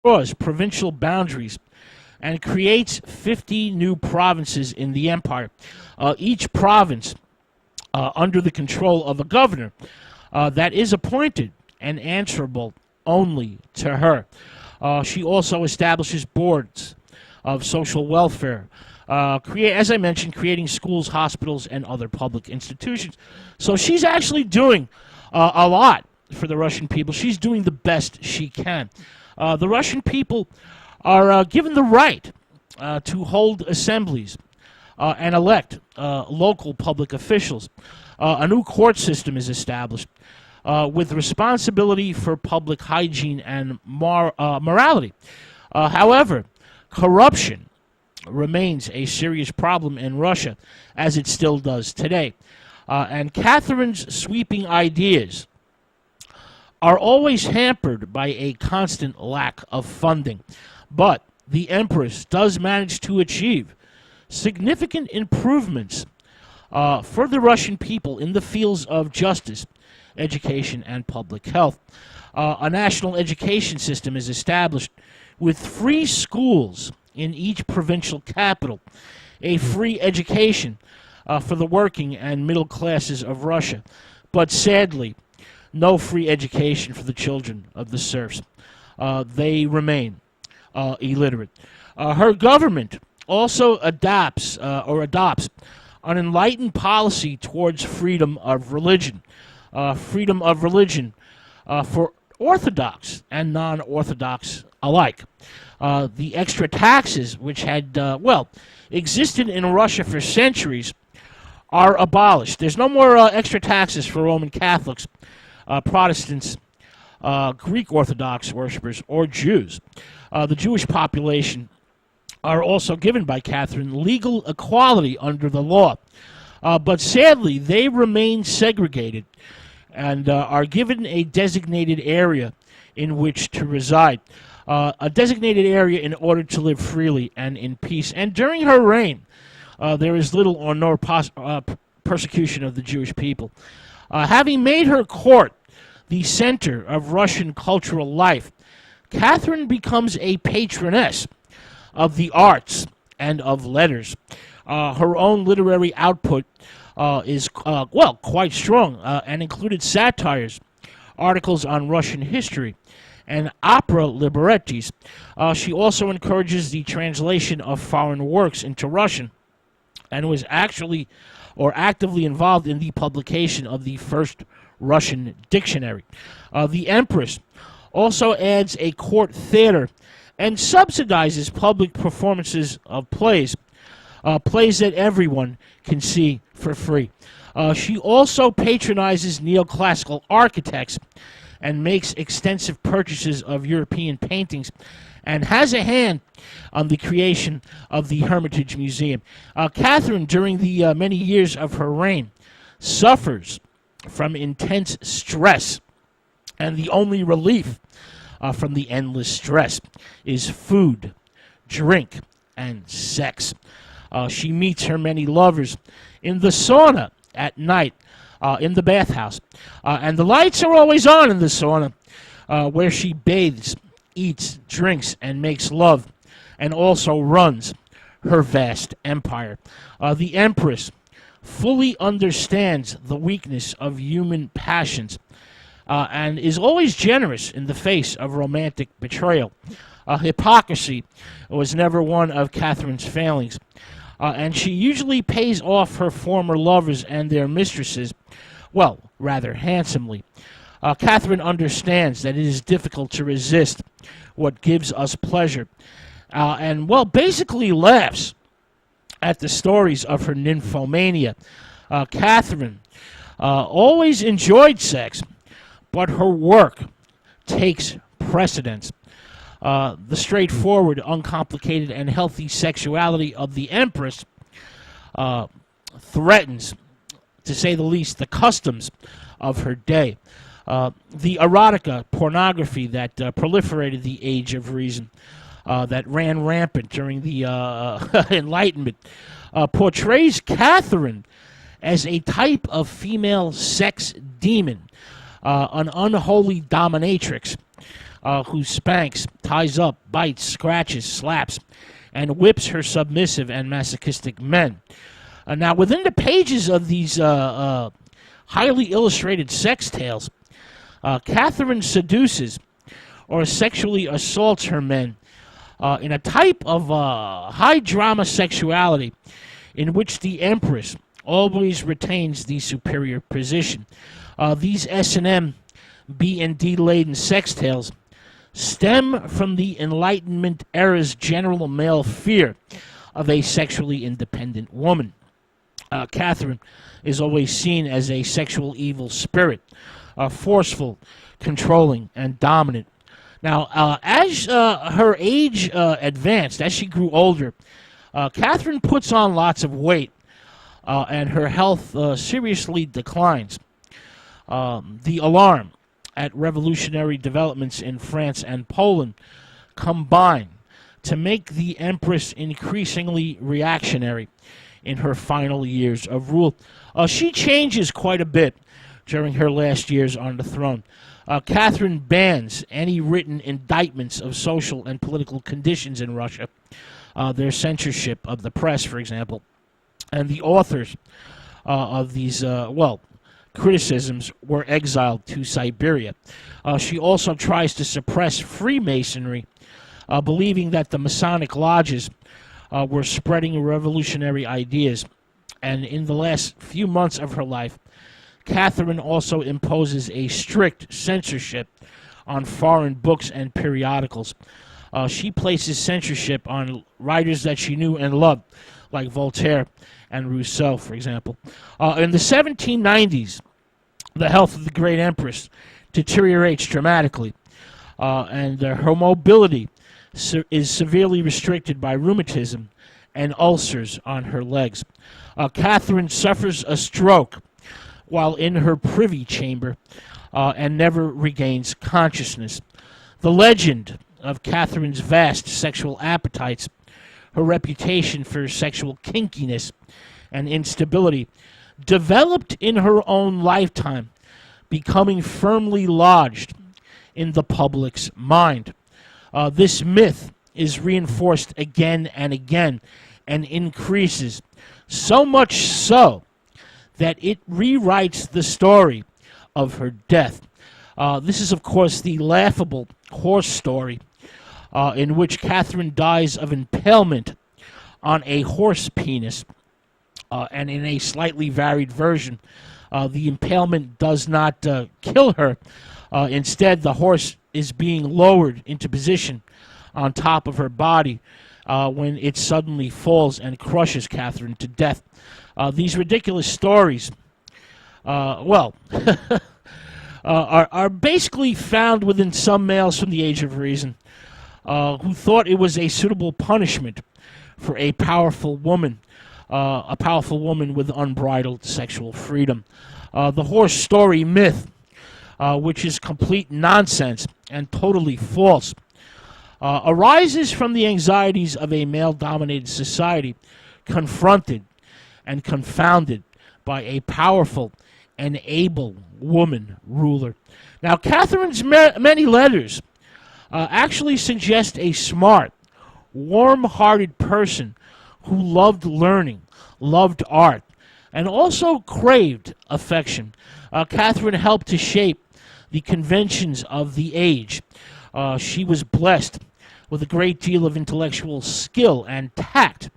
draws provincial boundaries and creates 50 new provinces in the empire. Each province under the control of a governor that is appointed and answerable only to her. She also establishes boards of social welfare, as I mentioned, creating schools, hospitals, and other public institutions. So she's actually doing a lot for the Russian people. She's doing the best she can. The Russian people are given the right to hold assemblies and elect local public officials. A new court system is established with responsibility for public hygiene and morality. However, corruption remains a serious problem in Russia, as it still does today. And Catherine's sweeping ideas are always hampered by a constant lack of funding. But the Empress does manage to achieve significant improvements for the Russian people in the fields of justice, education, and public health. A national education system is established with free schools in each provincial capital, a free education for the working and middle classes of Russia, but sadly, no free education for the children of the serfs. They remain illiterate. Her government also adopts an enlightened policy towards freedom of religion. For Orthodox and non-Orthodox alike. The extra taxes, which had, existed in Russia for centuries, are abolished. There's no more extra taxes for Roman Catholics, Protestants, Greek Orthodox worshippers, or Jews. The Jewish population are also given by Catherine legal equality under the law. But sadly, they remain segregated and are given a designated area in which to reside. A designated area in order to live freely and in peace. And during her reign, there is little or no persecution of the Jewish people. Having made her court the center of Russian cultural life, Catherine becomes a patroness of the arts and of letters. Her own literary output is quite strong and included satires, articles on Russian history, and opera librettis. She also encourages the translation of foreign works into Russian and was actively involved in the publication of the first Russian dictionary. The Empress also adds a court theater and subsidizes public performances of plays that everyone can see for free. She also patronizes neoclassical architects and makes extensive purchases of European paintings and has a hand on the creation of the Hermitage Museum. Catherine, during the many years of her reign, suffers from intense stress, and the only relief from the endless stress is food, drink, and sex. She meets her many lovers in the sauna at night, in the bathhouse. And the lights are always on in the sauna, where she bathes, eats, drinks, and makes love, and also runs her vast empire. The Empress fully understands the weakness of human passions and is always generous in the face of romantic betrayal. Hypocrisy was never one of Catherine's failings. And she usually pays off her former lovers and their mistresses, rather handsomely. Catherine understands that it is difficult to resist what gives us pleasure, and basically laughs at the stories of her nymphomania. Catherine always enjoyed sex, but her work takes precedence. The straightforward, uncomplicated, and healthy sexuality of the Empress threatens, to say the least, the customs of her day. The erotica, pornography that proliferated the Age of Reason, that ran rampant during the Enlightenment, portrays Catherine as a type of female sex demon, an unholy dominatrix. who spanks, ties up, bites, scratches, slaps, and whips her submissive and masochistic men. Now, within the pages of these highly illustrated sex tales, Catherine seduces or sexually assaults her men in a type of high drama sexuality in which the Empress always retains the superior position. These S&M, B&D laden sex tales stem from the Enlightenment era's general male fear of a sexually independent woman. Catherine is always seen as a sexual evil spirit, forceful, controlling, and dominant. Now, as her age advanced, as she grew older, Catherine puts on lots of weight, and her health seriously declines. The alarm at revolutionary developments in France and Poland combine to make the Empress increasingly reactionary in her final years of rule. She changes quite a bit during her last years on the throne. Catherine bans any written indictments of social and political conditions in Russia, their censorship of the press, for example, and the authors of these, criticisms were exiled to Siberia. She also tries to suppress Freemasonry, believing that the Masonic lodges were spreading revolutionary ideas. And in the last few months of her life, Catherine also imposes a strict censorship on foreign books and periodicals. She places censorship on writers that she knew and loved, like Voltaire and Rousseau, for example. In the 1790s, the health of the great Empress deteriorates dramatically, and her mobility is severely restricted by rheumatism and ulcers on her legs. Catherine suffers a stroke while in her privy chamber and never regains consciousness. The legend of Catherine's vast sexual appetites, her reputation for sexual kinkiness and instability, developed in her own lifetime, becoming firmly lodged in the public's mind. This myth is reinforced again and again and increases, so much so that it rewrites the story of her death. This is, of course, the laughable horse story in which Catherine dies of impalement on a horse penis. And in a slightly varied version, the impalement does not kill her. Instead, the horse is being lowered into position on top of her body when it suddenly falls and crushes Catherine to death. These ridiculous stories, are basically found within some males from the age of reason who thought it was a suitable punishment for a powerful woman with unbridled sexual freedom. The horse story myth, which is complete nonsense and totally false, arises from the anxieties of a male-dominated society confronted and confounded by a powerful and able woman ruler. Now, Catherine's many letters actually suggest a smart, warm-hearted person who loved learning, loved art, and also craved affection. Catherine helped to shape the conventions of the age. She was blessed with a great deal of intellectual skill and tact,